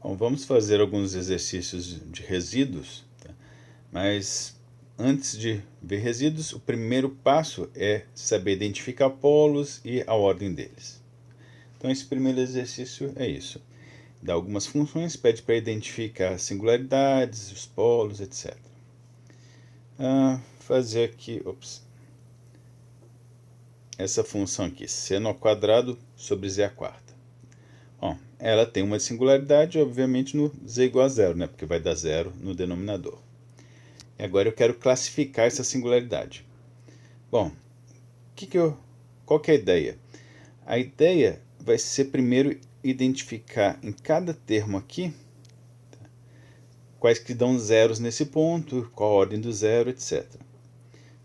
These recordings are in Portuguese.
Bom, vamos fazer alguns exercícios de resíduos, tá? Mas antes de ver resíduos, o primeiro passo é saber identificar polos e a ordem deles. Então esse primeiro exercício é isso. Dá algumas funções, pede para identificar as singularidades, os polos, etc. Fazer aqui, essa função aqui, seno ao quadrado sobre z à quarta. Bom, ela tem uma singularidade, obviamente, no z igual a zero, né? Porque vai dar zero no denominador. E agora eu quero classificar essa singularidade. Bom, qual que é a ideia? A ideia vai ser primeiro identificar em cada termo aqui quais que dão zeros nesse ponto, qual a ordem do zero, etc.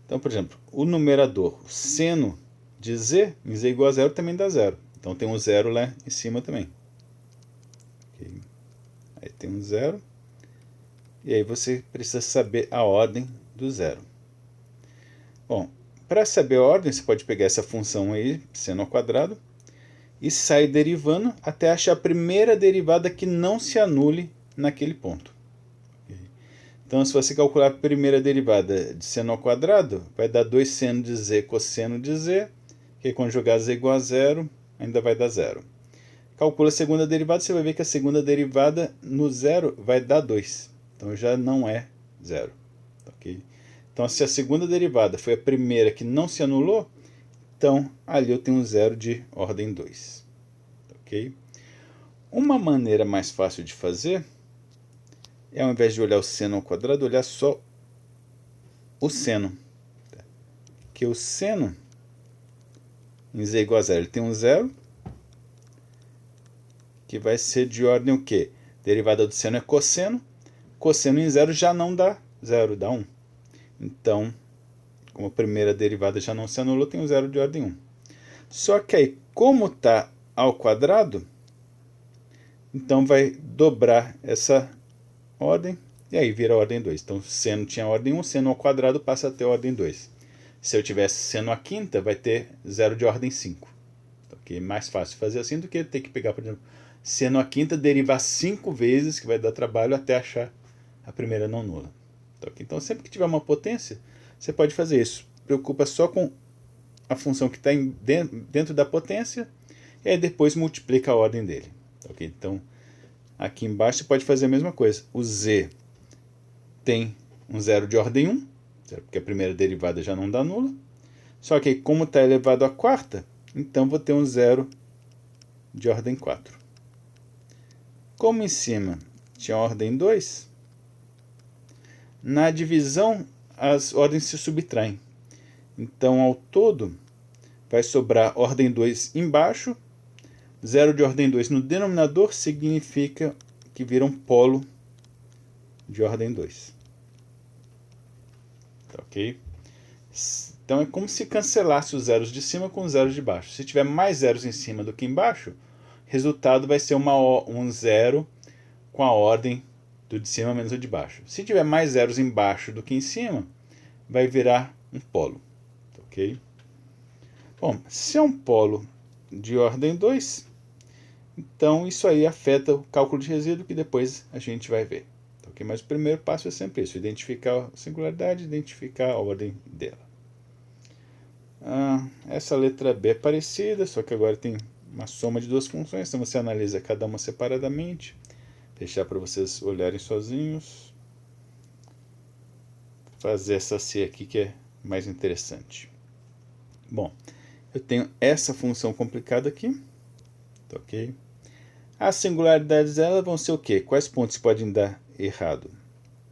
Então, por exemplo, o numerador, o seno de z, em z igual a zero, também dá zero. Então tem um zero lá em cima também. Okay. Aí tem um zero. E aí você precisa saber a ordem do zero. Bom, para saber a ordem, você pode pegar essa função aí, seno ao quadrado, e sair derivando até achar a primeira derivada que não se anule naquele ponto. Então, se você calcular a primeira derivada de seno ao quadrado, vai dar 2 seno de z cosseno de z, que quando jogar z igual a zero, ainda vai dar zero. Calcula a segunda derivada, você vai ver que a segunda derivada no zero vai dar 2. Então já não é zero. Okay? Então, se a segunda derivada foi a primeira que não se anulou, então ali eu tenho um zero de ordem 2. Okay? Uma maneira mais fácil de fazer é, ao invés de olhar o seno ao quadrado, olhar só o seno. Que o seno em z igual a zero, ele tem um zero, que vai ser de ordem o quê? Derivada do seno é cosseno. Cosseno em zero já não dá zero, dá 1. Então, como a primeira derivada já não se anulou, tem um zero de ordem 1. Só que aí, como está ao quadrado, então vai dobrar essa ordem e aí vira ordem 2. Então, seno tinha ordem 1, seno ao quadrado passa a ter ordem 2. Se eu tivesse seno à quinta, vai ter zero de ordem 5. Okay? É mais fácil fazer assim do que ter que pegar, por exemplo, seno à quinta, derivar 5 vezes, que vai dar trabalho até achar a primeira não nula. Okay? Então, sempre que tiver uma potência, você pode fazer isso. Preocupa só com a função que está dentro da potência e aí depois multiplica a ordem dele. Okay? Então, aqui embaixo você pode fazer a mesma coisa. O z tem um zero de ordem 1, porque a primeira derivada já não dá nula. Só que como está elevado à quarta, então vou ter um zero de ordem 4. Como em cima tinha ordem 2, na divisão as ordens se subtraem. Então, ao todo, vai sobrar ordem 2 embaixo. Zero de ordem 2 no denominador significa que vira um polo de ordem 2. Tá, ok? Então é como se cancelasse os zeros de cima com os zeros de baixo. Se tiver mais zeros em cima do que embaixo, o resultado vai ser um zero com a ordem do de cima menos o de baixo. Se tiver mais zeros embaixo do que em cima, vai virar um polo. Ok? Bom, se é um polo de ordem 2, então isso aí afeta o cálculo de resíduo, que depois a gente vai ver. Okay? Mas o primeiro passo é sempre isso: identificar a singularidade, identificar a ordem dela. Essa letra B é parecida, só que agora tem uma soma de duas funções, então você analisa cada uma separadamente. Deixar para vocês olharem sozinhos. Fazer essa C aqui que é mais interessante. Bom, eu tenho essa função complicada aqui. Ok? As singularidades dela vão ser o quê? Quais pontos podem dar errado?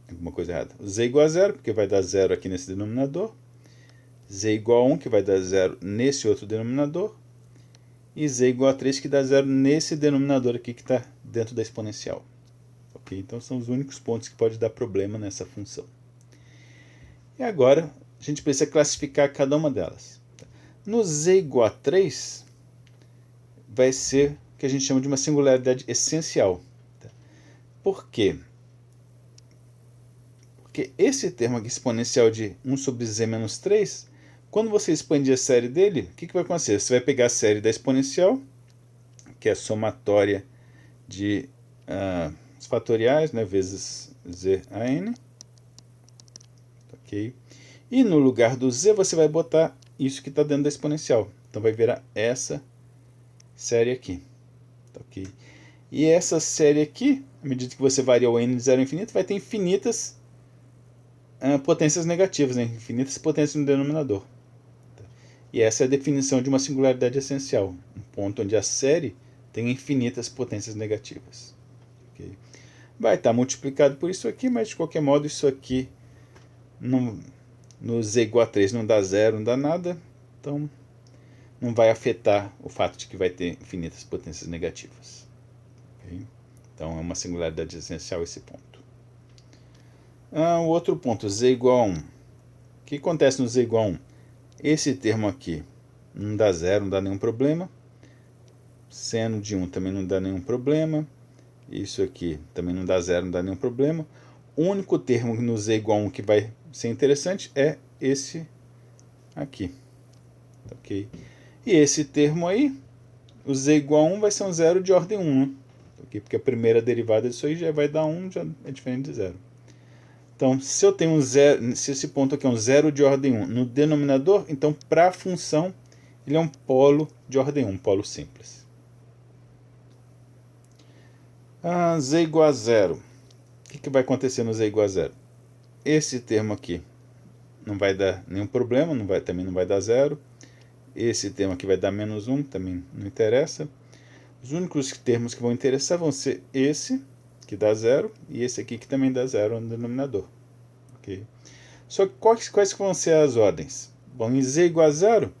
Alguma coisa errada. O z igual a zero, porque vai dar zero aqui nesse denominador. Z igual a 1, que vai dar zero nesse outro denominador. E z igual a 3, que dá zero nesse denominador aqui que está dentro da exponencial. Okay? Então são os únicos pontos que pode dar problema nessa função. E agora a gente precisa classificar cada uma delas. No z igual a 3, vai ser o que a gente chama de uma singularidade essencial. Por quê? Porque esse termo aqui, exponencial de 1 sobre z menos 3, quando você expandir a série dele, o que vai acontecer? Você vai pegar a série da exponencial, que é a somatória de os fatoriais, né, vezes ZAN. Ok? E no lugar do Z você vai botar isso que está dentro da exponencial. Então vai virar essa série aqui. Ok? E essa série aqui, à medida que você varia o n de 0 a infinito, vai ter infinitas potências negativas, né? Infinitas potências no denominador. E essa é a definição de uma singularidade essencial, um ponto onde a série tem infinitas potências negativas. Okay? Vai estar multiplicado por isso aqui, mas de qualquer modo isso aqui no z igual a 3 não dá zero, não dá nada, então não vai afetar o fato de que vai ter infinitas potências negativas. Okay? Então é uma singularidade essencial esse ponto. O outro ponto, z igual a 1. O que acontece no z igual a 1? Esse termo aqui não dá zero, não dá nenhum problema. Seno de 1 também não dá nenhum problema. Isso aqui também não dá zero, não dá nenhum problema. O único termo no z igual a 1 que vai ser interessante é esse aqui. Ok? E esse termo aí, o z igual a 1 vai ser um zero de ordem 1. Né? Okay? Porque a primeira derivada disso aí já vai dar 1, já é diferente de zero. Então, se eu tenho um zero, se esse ponto aqui é um zero de ordem 1 no denominador, então para a função ele é um polo de ordem 1, um polo simples. Z igual a zero. O que vai acontecer no z igual a zero? Esse termo aqui não vai dar nenhum problema, também não vai dar zero. Esse termo aqui vai dar menos 1, também não interessa. Os únicos termos que vão interessar vão ser esse, que dá zero, e esse aqui que também dá zero no denominador. Okay? Só que quais vão ser as ordens? Bom, em z igual a zero,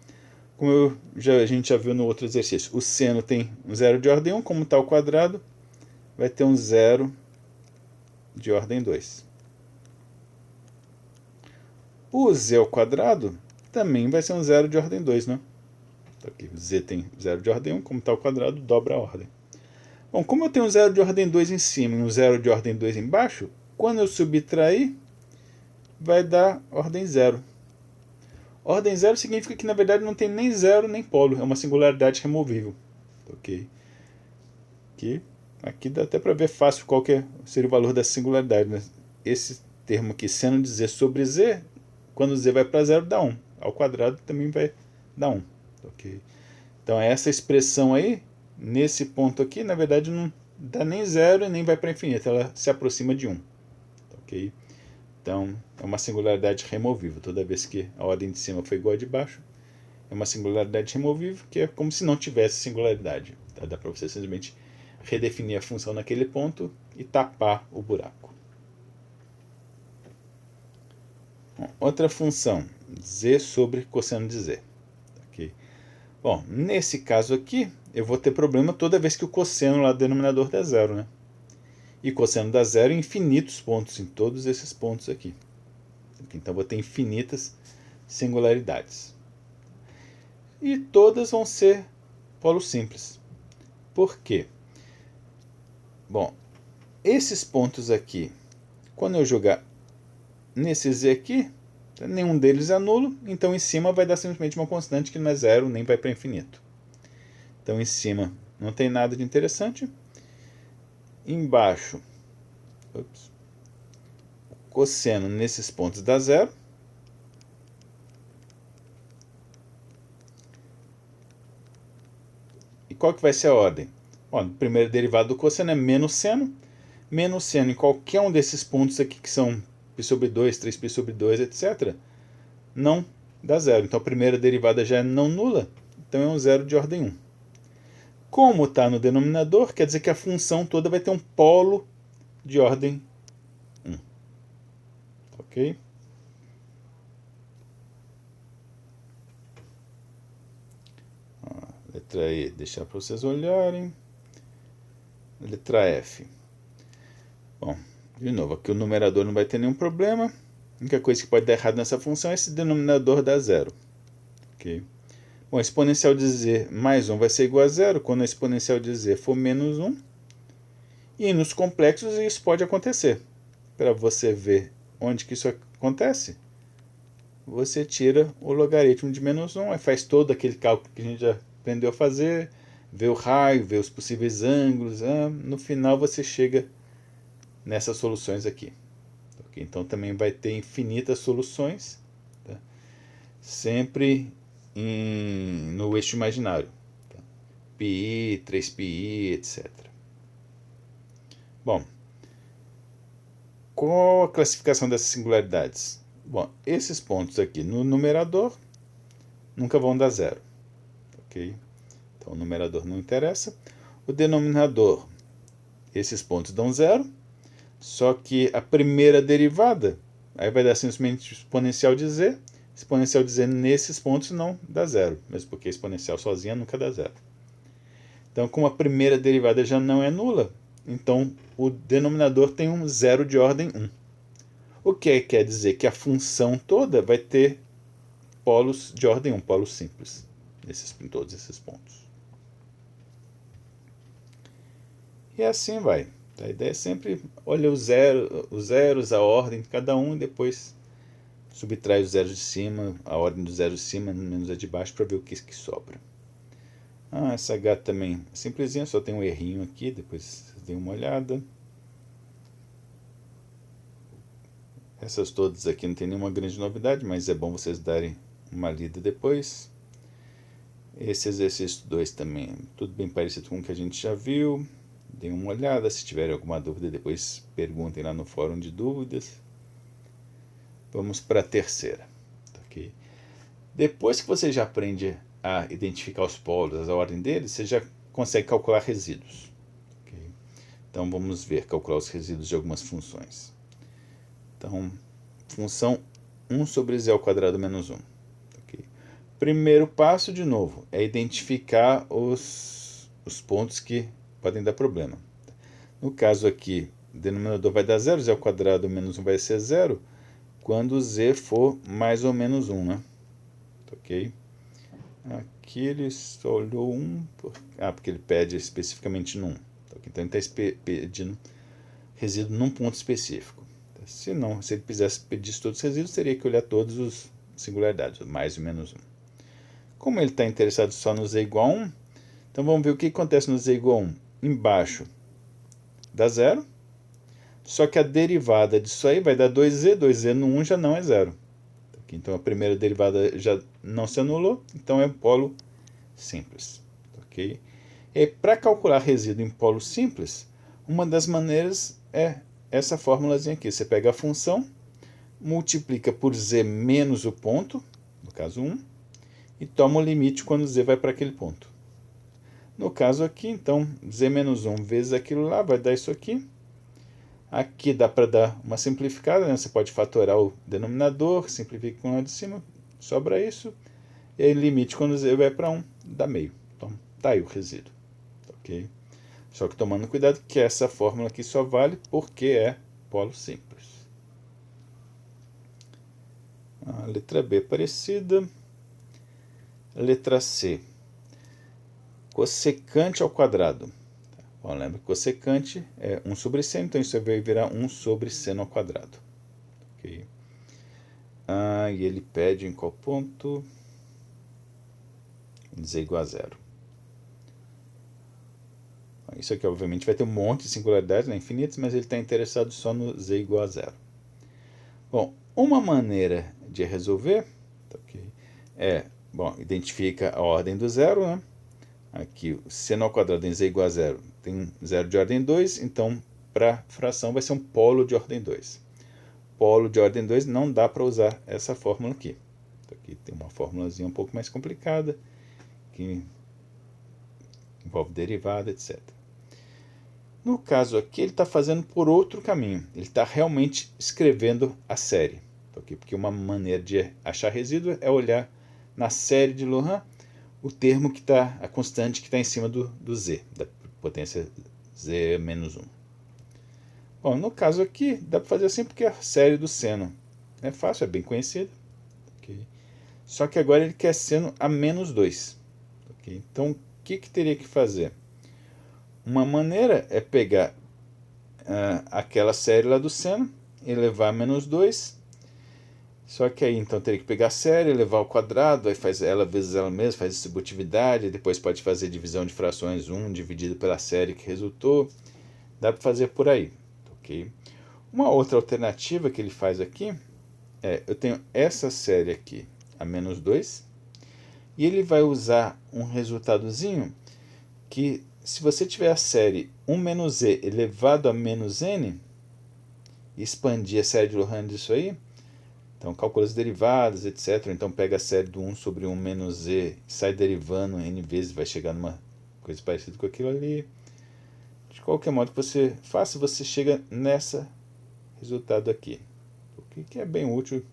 como a gente já viu no outro exercício, o seno tem um zero de ordem 1, como está ao quadrado, vai ter um zero de ordem 2. O z ao quadrado também vai ser um zero de ordem 2, né? Aqui, z tem zero de ordem 1, como está ao quadrado, dobra a ordem. Bom, como eu tenho um zero de ordem 2 em cima e um zero de ordem 2 embaixo, quando eu subtrair, vai dar ordem 0. Ordem 0 significa que, na verdade, não tem nem zero nem polo. É uma singularidade removível. Ok? Aqui dá até para ver fácil qual que seria o valor dessa singularidade. Né? Esse termo aqui, seno de z sobre z, quando z vai para 0, dá 1. Ao quadrado também vai dar 1. Ok? Então, essa expressão aí, nesse ponto aqui, na verdade, não dá nem 0 e nem vai para infinito. Ela se aproxima de 1. Ok? Então, é uma singularidade removível. Toda vez que a ordem de cima foi igual a de baixo, é uma singularidade removível, que é como se não tivesse singularidade. Tá? Dá para você simplesmente redefinir a função naquele ponto e tapar o buraco. Bom, outra função, z sobre cosseno de z. Okay? Bom, nesse caso aqui, eu vou ter problema toda vez que o cosseno lá do denominador dá zero. Né? E cosseno dá zero em infinitos pontos, em todos esses pontos aqui. Então, vou ter infinitas singularidades. E todas vão ser polos simples. Por quê? Bom, esses pontos aqui, quando eu jogar nesse z aqui, nenhum deles é nulo, então em cima vai dar simplesmente uma constante que não é zero, nem vai para infinito. Então, em cima não tem nada de interessante. Embaixo, o cosseno nesses pontos dá zero. E qual que vai ser a ordem? Bom, o primeiro derivado do cosseno é menos seno. Menos seno em qualquer um desses pontos aqui, que são π sobre 2, 3π sobre 2, etc., não dá zero. Então, a primeira derivada já é não nula, então é um zero de ordem 1. Como está no denominador, quer dizer que a função toda vai ter um polo de ordem 1. Ok? Letra E, deixar para vocês olharem. Letra F. Bom, de novo, aqui o numerador não vai ter nenhum problema. A única coisa que pode dar errado nessa função é esse denominador dar zero. Ok? Bom, a exponencial de z mais 1 vai ser igual a zero quando a exponencial de z for menos 1. E nos complexos isso pode acontecer. Para você ver onde que isso acontece, você tira o logaritmo de menos 1, aí faz todo aquele cálculo que a gente já aprendeu a fazer, vê o raio, vê os possíveis ângulos. No final você chega nessas soluções aqui. Okay? Então também vai ter infinitas soluções, tá? Sempre no eixo imaginário. Tá? Πi, 3πi, etc. Bom, qual a classificação dessas singularidades? Bom, esses pontos aqui no numerador nunca vão dar zero. Ok? Então o numerador não interessa. O denominador, esses pontos dão zero. Só que a primeira derivada, aí vai dar simplesmente exponencial de z. Exponencial de z nesses pontos não dá zero, mesmo porque exponencial sozinha nunca dá zero. Então, como a primeira derivada já não é nula, então o denominador tem um zero de ordem 1. O que quer dizer que a função toda vai ter polos de ordem 1, polos simples, em todos esses pontos. E assim vai. A ideia é sempre olhar os zeros, a ordem de cada um, e depois subtrai os zeros de cima, a ordem dos zeros de cima menos a de baixo, para ver o que sobra. Essa H também é simplesinha, só tem um errinho aqui, depois vocês deem uma olhada. Essas todas aqui não tem nenhuma grande novidade, mas é bom vocês darem uma lida depois. Esse exercício 2 também, tudo bem parecido com o que a gente já viu. Deem uma olhada, se tiverem alguma dúvida, depois perguntem lá no fórum de dúvidas. Vamos para a terceira. Okay? Depois que você já aprende a identificar os polos, a ordem deles, você já consegue calcular resíduos. Okay? Então vamos ver, calcular os resíduos de algumas funções. Então, função 1 sobre z ao quadrado menos 1. Okay? Primeiro passo, de novo, é identificar os pontos que podem dar problema. No caso aqui, o denominador vai dar zero, z ao quadrado menos 1 vai ser zero, quando z for mais ou menos 1, né? Ok? Aqui ele só olhou 1, porque ele pede especificamente no 1. Então ele está pedindo resíduo num ponto específico. Se ele quisesse pedir todos os resíduos, teria que olhar todos os singularidades, mais ou menos 1. Como ele está interessado só no z igual a 1, então vamos ver o que acontece no z igual a 1. Embaixo dá zero, só que a derivada disso aí vai dar 2z, 2z no 1 já não é zero. Então a primeira derivada já não se anulou, então é um polo simples. Okay? E para calcular resíduo em polo simples, uma das maneiras é essa fórmulazinha aqui. Você pega a função, multiplica por z menos o ponto, no caso 1, e toma o limite quando z vai para aquele ponto. No caso aqui, então, z menos 1 vezes aquilo lá vai dar isso aqui. Aqui dá para dar uma simplificada, né? Você pode fatorar o denominador, simplifica com o lado de cima, sobra isso. E aí limite quando z vai para 1, dá meio. Então, tá aí o resíduo. Ok? Só que tomando cuidado que essa fórmula aqui só vale porque é polo simples. A letra B é parecida. A letra C. Cossecante ao quadrado. Bom, lembra que cossecante é 1 sobre seno, então isso vai virar 1 sobre seno ao quadrado. Okay? E ele pede em qual ponto? Z igual a zero. Isso aqui, obviamente, vai ter um monte de singularidades, né, infinitas, mas ele está interessado só no z igual a zero. Bom, uma maneira de resolver identifica a ordem do zero, né? Aqui, o seno ao quadrado em z igual a zero tem um zero de ordem 2, então para fração vai ser um polo de ordem 2. Polo de ordem 2 não dá para usar essa fórmula aqui. Aqui tem uma fórmulazinha um pouco mais complicada, que envolve derivada, etc. No caso aqui, ele está fazendo por outro caminho. Ele está realmente escrevendo a série. Porque uma maneira de achar resíduo é olhar na série de Laurent o termo que está, a constante que está em cima do z, da potência z menos 1. Bom, no caso aqui, dá para fazer assim porque a série do seno é fácil, é bem conhecida. Okay? Só que agora ele quer seno a menos 2. Okay? Então, o que teria que fazer? Uma maneira é pegar aquela série lá do seno, elevar a menos 2, Só que aí então teria que pegar a série, levar ao quadrado, aí faz ela vezes ela mesma, faz distributividade, depois pode fazer divisão de frações 1 dividido pela série que resultou. Dá para fazer por aí, ok? Uma outra alternativa que ele faz aqui é, eu tenho essa série aqui, a menos 2, e ele vai usar um resultadozinho que, se você tiver a série 1 menos e elevado a menos n, e expandir a série de Lorentz disso aí, então calcula as derivadas, etc. Então pega a série do 1 sobre 1 menos e, sai derivando n vezes, vai chegar numa coisa parecida com aquilo ali. De qualquer modo que você faça, você chega nessa resultado aqui, o que é bem útil,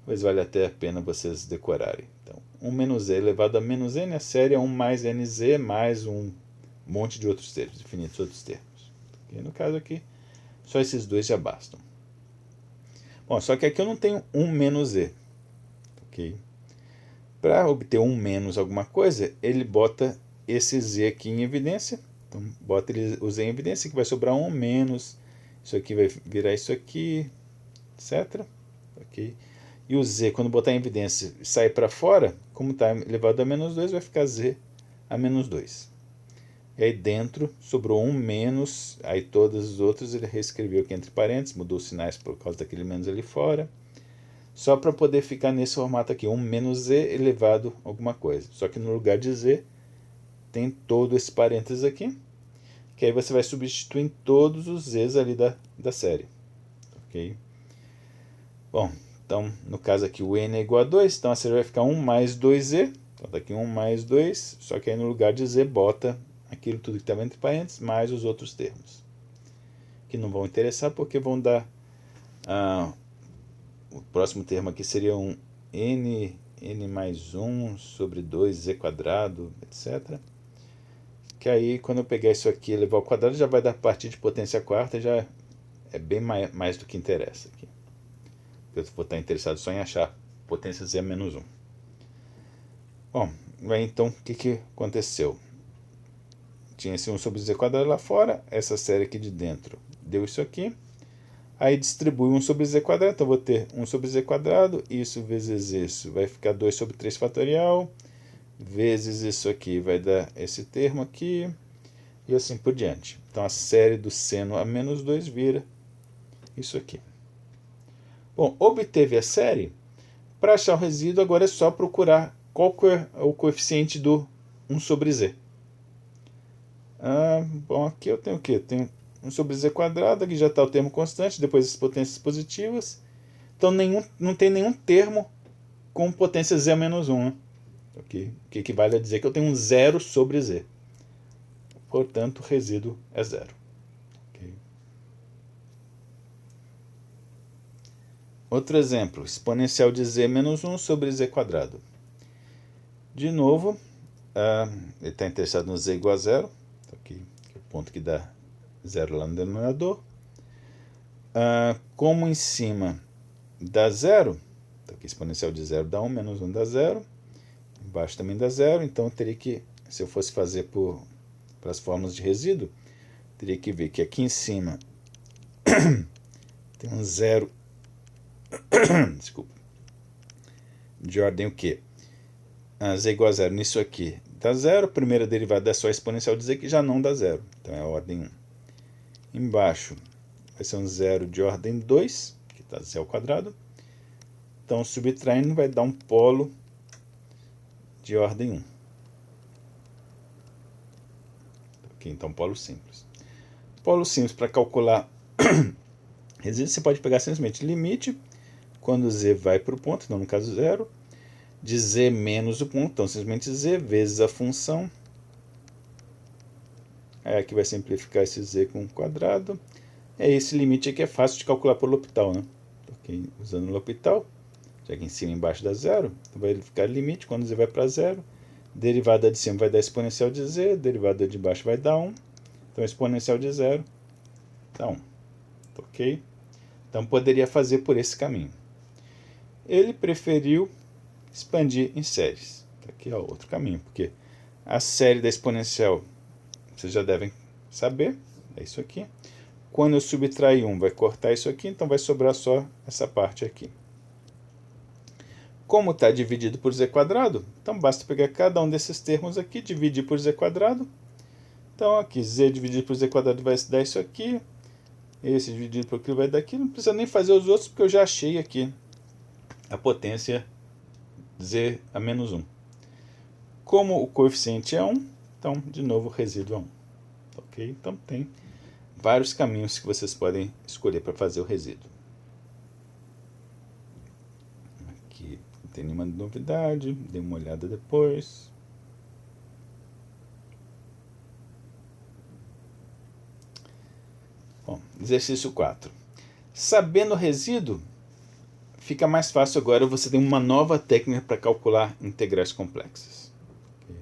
mas vale até a pena vocês decorarem. Então, 1 menos e elevado a menos n, a série é 1 mais nz mais um monte de outros termos, infinitos outros termos. E no caso aqui, só esses dois já bastam. Bom, só que aqui eu não tenho 1 menos e. Ok? Para obter 1 menos alguma coisa, ele bota esse z aqui em evidência. Então, bota o z em evidência, que vai sobrar 1 menos. Isso aqui vai virar isso aqui, etc. Ok? E o z, quando botar em evidência e sair para fora, como está elevado a menos 2, vai ficar z a menos 2. E aí dentro sobrou 1 menos, aí todos os outros ele reescreveu aqui entre parênteses, mudou os sinais por causa daquele menos ali fora, só para poder ficar nesse formato aqui, 1 menos z elevado a alguma coisa. Só que no lugar de z tem todo esse parênteses aqui, que aí você vai substituir em todos os z's ali da série. Ok? Bom, então no caso aqui o n é igual a 2, então a série vai ficar 1 mais 2z, então tá aqui 1 mais 2, só que aí no lugar de z bota aquilo tudo que estava entre parênteses, mais os outros termos, que não vão interessar porque vão dar... o próximo termo aqui seria um n mais 1 sobre 2z quadrado, etc. Que aí, quando eu pegar isso aqui e levar ao quadrado, já vai dar partir de potência quarta, já é bem mais do que interessa aqui. Eu vou estar interessado só em achar potência z menos 1. Bom, aí então, o que aconteceu? Tinha esse 1 sobre z quadrado lá fora, essa série aqui de dentro deu isso aqui, aí distribui 1 sobre z quadrado, então vou ter 1 sobre z quadrado, isso vezes isso vai ficar 2 sobre 3 fatorial, vezes isso aqui vai dar esse termo aqui, e assim por diante. Então a série do seno a menos 2 vira isso aqui. Bom, obteve a série, para achar o resíduo agora é só procurar qual é o coeficiente do 1 sobre z. Bom, aqui eu tenho o quê? Tenho 1 sobre z quadrado, aqui já está o termo constante, depois as potências positivas. Então não tem nenhum termo com potência z a menos 1. Né? Okay? O que equivale a dizer que eu tenho um zero sobre z. Portanto, o resíduo é zero. Okay? Outro exemplo, exponencial de z menos 1 sobre z quadrado. De novo, ele está interessado no z igual a zero, aqui, que é o ponto que dá zero lá no denominador. Como em cima dá zero, então aqui exponencial de zero dá 1, menos 1 dá zero, embaixo também dá zero, então eu teria que, se eu fosse fazer para as fórmulas de resíduo, teria que ver que aqui em cima tem um zero desculpa, de ordem o quê? Z igual a zero nisso aqui dá zero, a primeira derivada é só exponencial de z que já não dá zero, então é a ordem 1. Embaixo vai ser um zero de ordem 2, que está z ao quadrado, então subtraindo vai dar um polo de ordem 1. Ok, então polo simples. Polo simples para calcular resíduo, você pode pegar simplesmente limite, quando z vai para o ponto, então no caso zero, de z menos o ponto, então simplesmente z vezes a função. Aí aqui vai simplificar esse z com quadrado. Esse limite aqui é fácil de calcular por L'Hopital, né? Aqui, usando o L'Hopital, já que em cima e embaixo dá zero, então vai ficar limite quando z vai para zero. Derivada de cima vai dar exponencial de z, derivada de baixo vai dar 1. Então exponencial de zero dá 1. Ok? Então poderia fazer por esse caminho. Ele preferiu expandir em séries. Aqui é outro caminho, porque a série da exponencial, vocês já devem saber, é isso aqui. Quando eu subtrair 1, vai cortar isso aqui, então vai sobrar só essa parte aqui. Como está dividido por z², então basta pegar cada um desses termos aqui, dividir por z². Então aqui, z dividido por z² vai dar isso aqui. Esse dividido por aquilo vai dar aqui. Não precisa nem fazer os outros, porque eu já achei aqui a potência z a menos 1. Como o coeficiente é 1, então, de novo, o resíduo é 1. Ok? Então, tem vários caminhos que vocês podem escolher para fazer o resíduo. Aqui não tem nenhuma novidade, dê uma olhada depois. Bom, exercício 4. Sabendo o resíduo, fica mais fácil agora você ter uma nova técnica para calcular integrais complexas. Okay.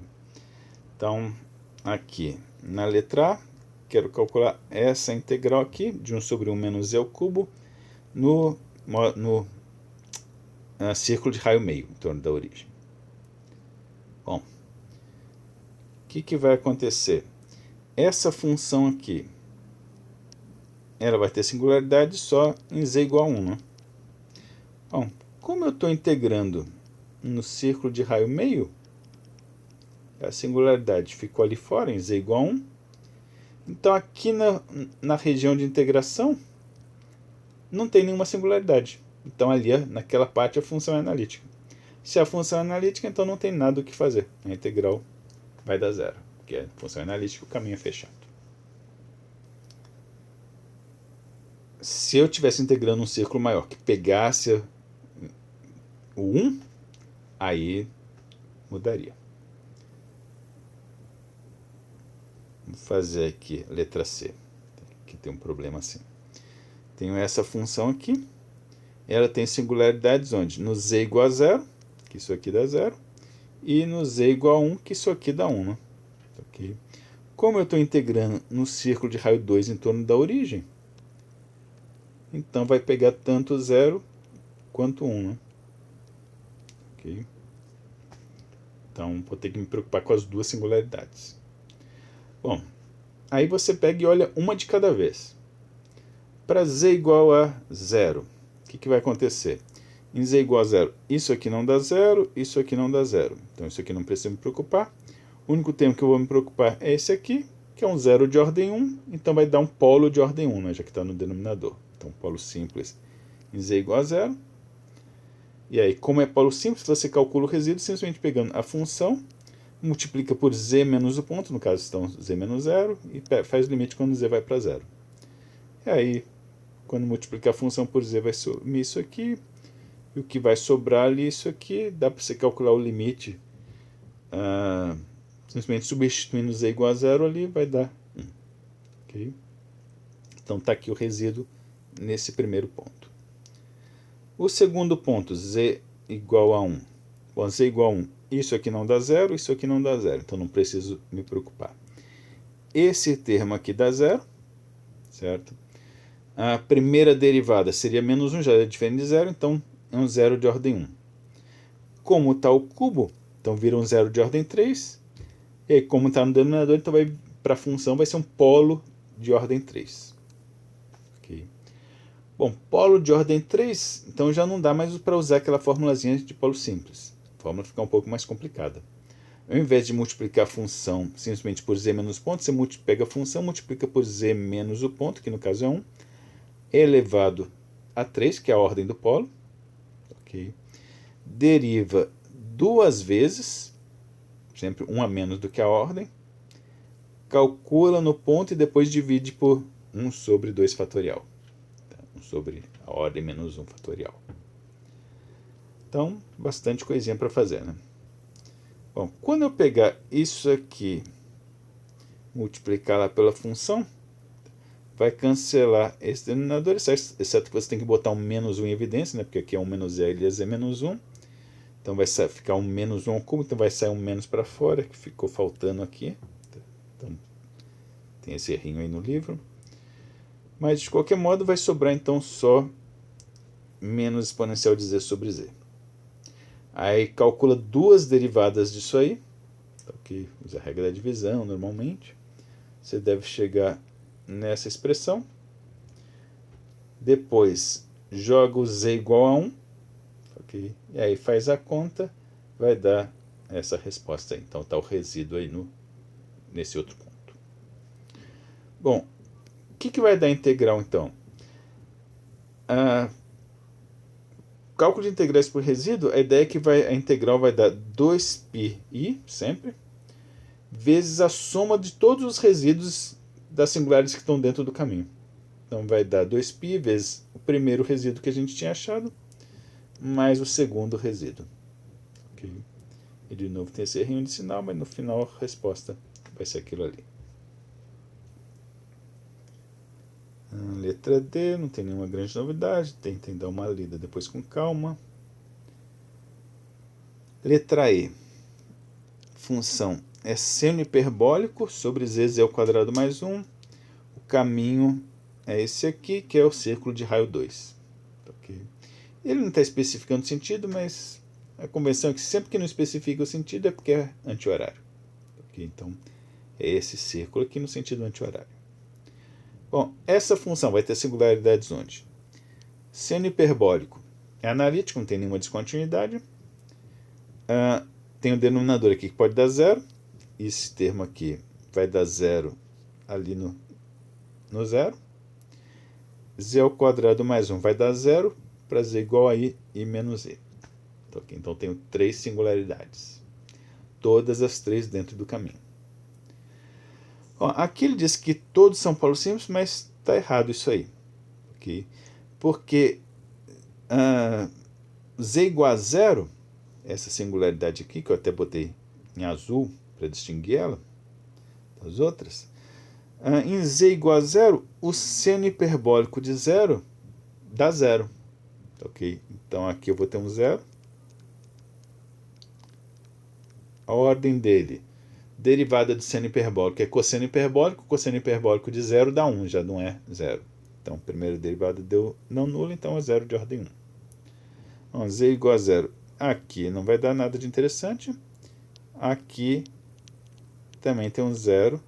Então, aqui na letra A, quero calcular essa integral aqui, de 1 sobre 1 menos z ao cubo, no círculo de raio meio, em torno da origem. Bom, o que vai acontecer? Essa função aqui, ela vai ter singularidade só em z igual a 1, né? Bom, como eu estou integrando no círculo de raio meio, a singularidade ficou ali fora, em z igual a 1. Então, aqui na região de integração, não tem nenhuma singularidade. Então, ali, naquela parte, a função é analítica. Se a função é analítica, então não tem nada o que fazer. A integral vai dar zero, porque a função é analítica, o caminho é fechado. Se eu estivesse integrando um círculo maior que pegasse o 1, aí mudaria. Vou fazer aqui a letra C, que tem um problema assim. Tenho essa função aqui, ela tem singularidades onde? No z igual a 0, que isso aqui dá 0, e no z igual a 1, que isso aqui dá 1. Né? Okay. Como eu estou integrando no círculo de raio 2 em torno da origem, então vai pegar tanto 0 quanto 1. Né? Okay. Então, vou ter que me preocupar com as duas singularidades. Bom, aí você pega e olha uma de cada vez. Para z igual a 0, o que vai acontecer? Em z igual a 0, isso aqui não dá 0, isso aqui não dá 0. Então, isso aqui não precisa me preocupar. O único termo que eu vou me preocupar é esse aqui, que é um zero de ordem 1. Então, vai dar um polo de ordem 1, né, já que está no denominador. Então, polo simples em z igual a 0. E aí, como é polo simples, você calcula o resíduo simplesmente pegando a função, multiplica por z menos o ponto, no caso, então, z menos 0, e faz o limite quando z vai para 0. E aí, quando multiplicar a função por z, vai sumir isso aqui. E o que vai sobrar ali, isso aqui, dá para você calcular o limite. Simplesmente substituindo z igual a 0 ali, vai dar 1. Okay? Então, está aqui o resíduo nesse primeiro ponto. O segundo ponto, z igual a 1. Bom, z igual a 1, isso aqui não dá 0, isso aqui não dá 0. Então, não preciso me preocupar. Esse termo aqui dá 0, certo? A primeira derivada seria menos 1, já é diferente de 0, então é um zero de ordem 1. Como está o cubo, então vira um zero de ordem 3. E aí, como está no denominador, então para a função vai ser um polo de ordem 3. Okay. Bom, polo de ordem 3, então já não dá mais para usar aquela formulazinha de polo simples. A fórmula fica um pouco mais complicada. Ao invés de multiplicar a função simplesmente por z menos ponto, você pega a função, multiplica por z menos o ponto, que no caso é 1, elevado a 3, que é a ordem do polo. Okay. Deriva duas vezes, sempre 1 a menos do que a ordem, calcula no ponto e depois divide por 1 sobre 2 fatorial. 1 sobre a ordem menos 1 fatorial. Então, bastante coisinha para fazer, né? Bom, quando eu pegar isso aqui, multiplicar lá pela função, vai cancelar esse denominador, exceto que você tem que botar um menos 1 em evidência, né? Porque aqui é um menos z, ali é z menos 1. Então vai ficar um menos 1 ao cubo, então vai sair um menos para fora, que ficou faltando aqui. Então, tem esse errinho aí no livro. Mas, de qualquer modo, vai sobrar então só menos exponencial de z sobre z. Aí calcula duas derivadas disso aí. Então, aqui usa a regra da divisão normalmente. Você deve chegar nessa expressão. Depois, joga o z igual a 1. ok? E aí faz a conta, vai dar essa resposta aí. Então está o resíduo aí nesse outro ponto. Bom, o que vai dar a integral então? Cálculo de integrais por resíduo, a ideia é que a integral vai dar 2πi, sempre, vezes a soma de todos os resíduos das singularidades que estão dentro do caminho. Então vai dar 2π vezes o primeiro resíduo que a gente tinha achado, mais o segundo resíduo. Okay? E de novo tem esse errinho de sinal, mas no final a resposta vai ser aquilo ali. Letra D, não tem nenhuma grande novidade, tentem dar uma lida depois com calma. Letra E, função é seno hiperbólico sobre z ao quadrado mais 1. O caminho é esse aqui, que é o círculo de raio 2. Okay? Ele não está especificando o sentido, mas a convenção é que sempre que não especifica o sentido é porque é anti-horário. Okay? Então, é esse círculo aqui no sentido anti-horário. Bom, essa função vai ter singularidades onde? Seno hiperbólico é analítico, não tem nenhuma descontinuidade. Tem o denominador aqui que pode dar zero. Esse termo aqui vai dar zero ali no zero. Z ao quadrado mais 1 vai dar zero para z igual a i menos i. Então tenho 3 singularidades. Todas as 3 dentro do caminho. Aqui ele diz que todos são polos simples, mas está errado isso aí. Okay? Porque z igual a zero, essa singularidade aqui, que eu até botei em azul para distinguir ela das outras, em z igual a zero, o seno hiperbólico de zero dá zero. Ok? Então aqui eu vou ter um zero. A ordem dele, derivada do seno hiperbólico é cosseno hiperbólico de zero dá 1, já não é zero. Então, a primeira derivada deu não nula, então é zero de ordem 1. Então, z igual a zero. Aqui não vai dar nada de interessante. Aqui também tem um zero,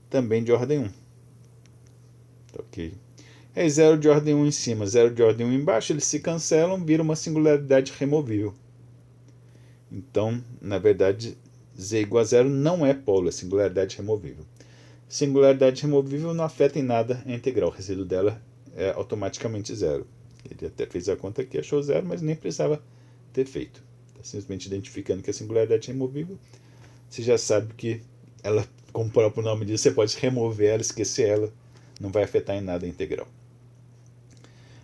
também de ordem 1. Ok? É zero de ordem 1 em cima, zero de ordem 1 embaixo, eles se cancelam, vira uma singularidade removível. Então, na verdade, z igual a zero não é polo, é singularidade removível. Singularidade removível não afeta em nada a integral, o resíduo dela é automaticamente zero. Ele até fez a conta aqui, achou zero, mas nem precisava ter feito. Está simplesmente identificando que a singularidade é removível. Você já sabe que ela, como o próprio nome diz, você pode remover ela, esquecer ela, não vai afetar em nada a integral.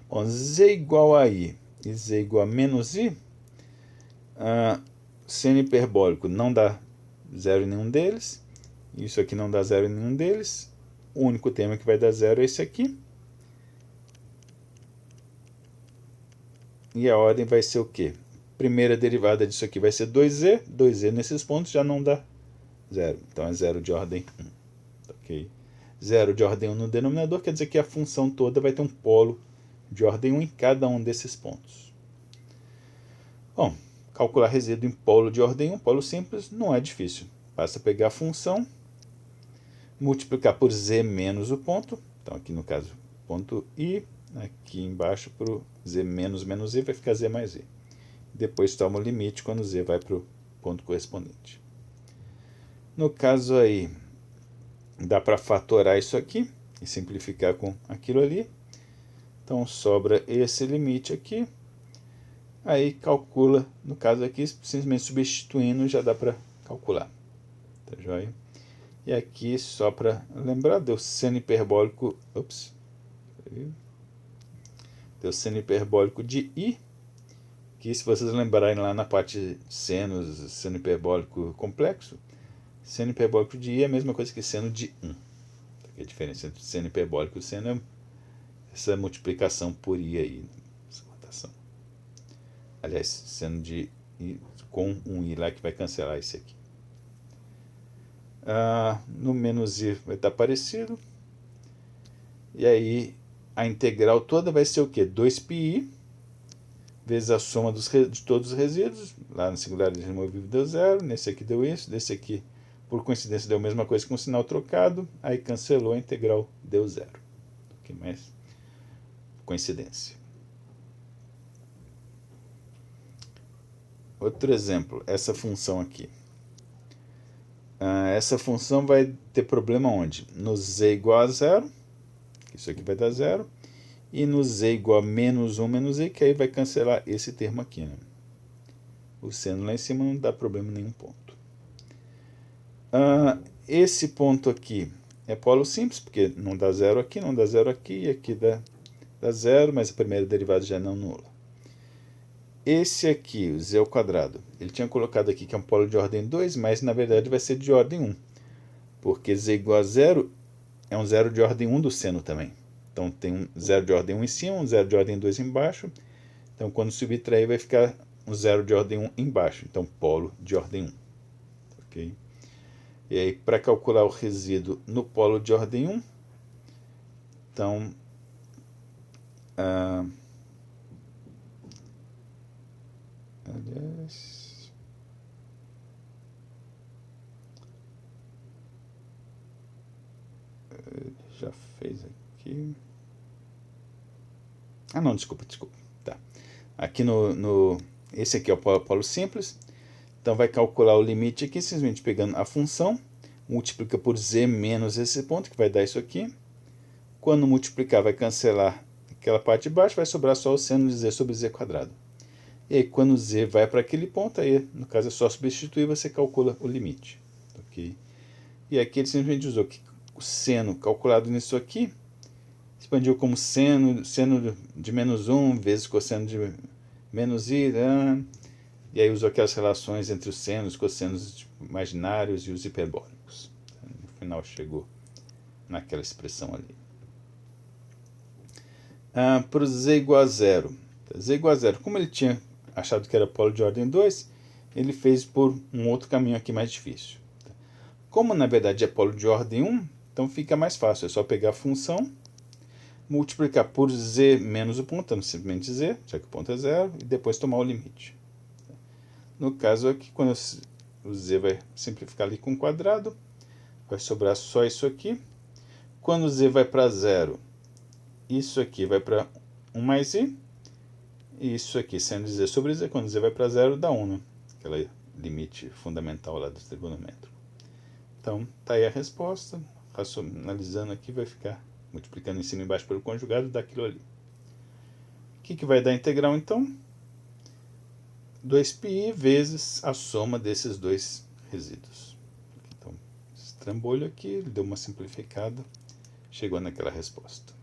Bom, z igual a i e z igual a menos i, seno hiperbólico não dá zero em nenhum deles. Isso aqui não dá zero em nenhum deles. O único termo que vai dar zero é esse aqui. E a ordem vai ser o quê? Primeira derivada disso aqui vai ser 2z. 2z nesses pontos já não dá zero. Então é zero de ordem 1. Okay? Zero de ordem 1 no denominador quer dizer que a função toda vai ter um polo de ordem 1 em cada um desses pontos. Bom, calcular resíduo em polo de ordem 1, polo simples, não é difícil. Basta pegar a função, multiplicar por z menos o ponto. Então aqui no caso, ponto i. Aqui embaixo para o z menos i vai ficar z mais i. Depois toma o limite quando z vai para o ponto correspondente. No caso aí, dá para fatorar isso aqui e simplificar com aquilo ali. Então sobra esse limite aqui. Aí calcula, no caso aqui, simplesmente substituindo já dá para calcular. Tá joia? E aqui, só para lembrar, deu seno hiperbólico. Deu seno hiperbólico de i. Que se vocês lembrarem lá na parte senos, seno hiperbólico complexo, seno hiperbólico de i é a mesma coisa que seno de 1. A diferença entre seno hiperbólico e seno é essa multiplicação por i aí. Essa rotação. Aliás, seno de i com um i lá que vai cancelar esse aqui. No menos i vai estar parecido. E aí a integral toda vai ser o quê? 2πi vezes a soma de todos os resíduos. Lá na singularidade removível deu zero. Nesse aqui deu isso. Desse aqui, por coincidência, deu a mesma coisa com o sinal trocado. Aí cancelou, a integral deu zero. Ok, mas coincidência. Outro exemplo, essa função aqui. Essa função vai ter problema onde? No z igual a zero, isso aqui vai dar zero, e no z igual a menos 1 menos i, que aí vai cancelar esse termo aqui. Né? O seno lá em cima não dá problema em nenhum ponto. Esse ponto aqui é polo simples, porque não dá zero aqui, não dá zero aqui, e aqui dá zero, mas a primeira derivada já não nula. Esse aqui, o z ao quadrado, ele tinha colocado aqui que é um polo de ordem 2, mas na verdade vai ser de ordem 1, porque z igual a zero é um zero de ordem 1 do seno também. Então tem um zero de ordem 1 em cima, um zero de ordem 2 embaixo. Então quando subtrair vai ficar um zero de ordem 1 embaixo. Então polo de ordem 1. Okay? E aí para calcular o resíduo no polo de ordem 1, então aliás, já fez aqui. Não, desculpa. Tá. Aqui esse aqui é o polo simples. Então vai calcular o limite aqui, simplesmente pegando a função, multiplica por z menos esse ponto, que vai dar isso aqui. Quando multiplicar, vai cancelar aquela parte de baixo, vai sobrar só o seno de z sobre z quadrado. E aí, quando z vai para aquele ponto, aí, no caso é só substituir, você calcula o limite. Okay? E aqui ele simplesmente usou que o seno calculado nisso aqui, expandiu como seno de menos 1 vezes cosseno de menos i, e aí usou aquelas relações entre os senos, cossenos imaginários e os hiperbólicos. No final chegou naquela expressão ali. Para o z igual a zero. Z igual a zero. Como ele tinha achado que era polo de ordem 2, ele fez por um outro caminho aqui mais difícil. Como na verdade é polo de ordem 1, então fica mais fácil. É só pegar a função, multiplicar por z menos o ponto, então simplesmente z, já que o ponto é zero, e depois tomar o limite. No caso aqui, quando o z vai simplificar ali com o quadrado, vai sobrar só isso aqui. Quando o z vai para zero, isso aqui vai para 1 mais i, e isso aqui sendo z sobre z, quando z vai para zero, dá 1, né? Aquela limite fundamental lá do trigonométrico. Então, tá aí a resposta. Racionalizando aqui, vai ficar multiplicando em cima e embaixo pelo conjugado, dá aquilo ali. O que vai dar a integral, então? 2πi vezes a soma desses dois resíduos. Então, esse trambolho aqui, ele deu uma simplificada, chegou naquela resposta.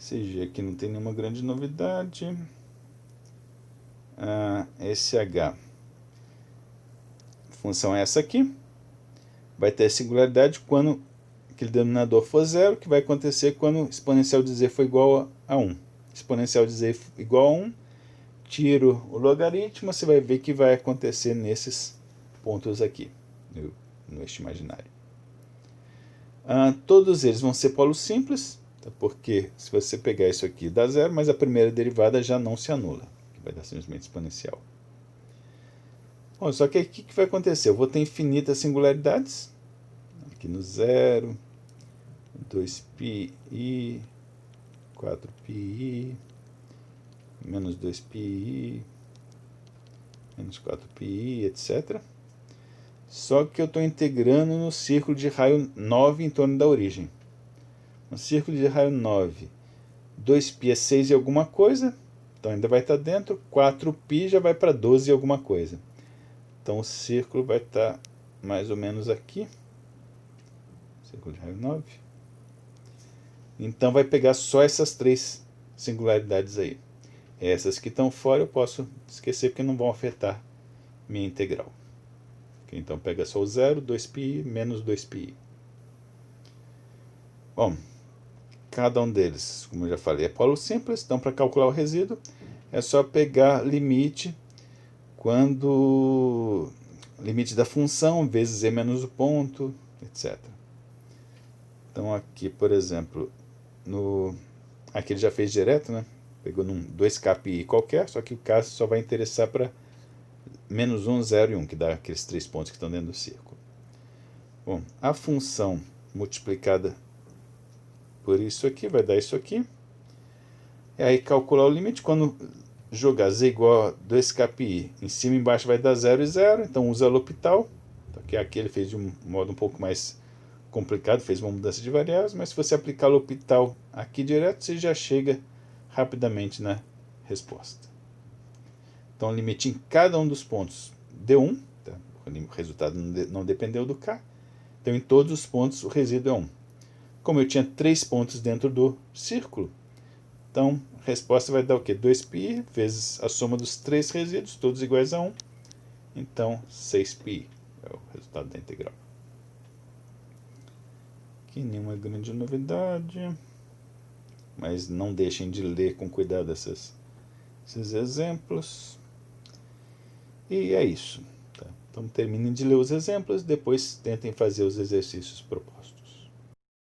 Esse G aqui não tem nenhuma grande novidade. Esse H, a função é essa aqui, vai ter singularidade quando aquele denominador for zero, que vai acontecer quando o exponencial de z for igual a 1. Exponencial de z igual a 1, tiro o logaritmo, você vai ver que vai acontecer nesses pontos aqui, no eixo imaginário. Todos eles vão ser polos simples, porque se você pegar isso aqui dá zero, mas a primeira derivada já não se anula, que vai dar simplesmente exponencial. Bom, só que aqui o que vai acontecer? Eu vou ter infinitas singularidades, aqui no zero, 2πi, 4πi, menos 2πi, menos 4πi, etc. Só que eu estou integrando no círculo de raio 9 em torno da origem. No círculo de raio 9, 2π é 6 e alguma coisa, então ainda vai estar dentro, 4π já vai para 12 e alguma coisa. Então o círculo vai estar mais ou menos aqui, círculo de raio 9. Então vai pegar só essas três singularidades aí. Essas que estão fora eu posso esquecer porque não vão afetar minha integral. Então pega só o zero, 2πi menos 2πi. Bom, cada um deles, como eu já falei, é polo simples, então para calcular o resíduo é só pegar limite quando limite da função vezes z menos o ponto, etc. Então aqui, por exemplo, aqui ele já fez direto, né? Pegou num 2kπi qualquer, só que o caso só vai interessar para menos 1, 0 e 1, que dá aqueles 3 pontos que estão dentro do círculo. Bom, a função multiplicada por isso aqui vai dar isso aqui. E aí calcular o limite, quando jogar z igual a 2k π em cima e embaixo vai dar 0 e 0, então usa L'Hopital, que aqui ele fez de um modo um pouco mais complicado, fez uma mudança de variáveis, mas se você aplicar L'Hopital aqui direto, você já chega rapidamente na resposta. Então, o limite em cada um dos pontos deu 1, tá? O resultado não dependeu do k, então em todos os pontos o resíduo é 1. Como eu tinha 3 pontos dentro do círculo, então a resposta vai dar o quê? 2π vezes a soma dos 3 resíduos, todos iguais a 1, então 6π é o resultado da integral. Aqui nenhuma grande novidade, mas não deixem de ler com cuidado esses exemplos. E é isso. Tá? Então terminem de ler os exemplos, depois tentem fazer os exercícios propostos.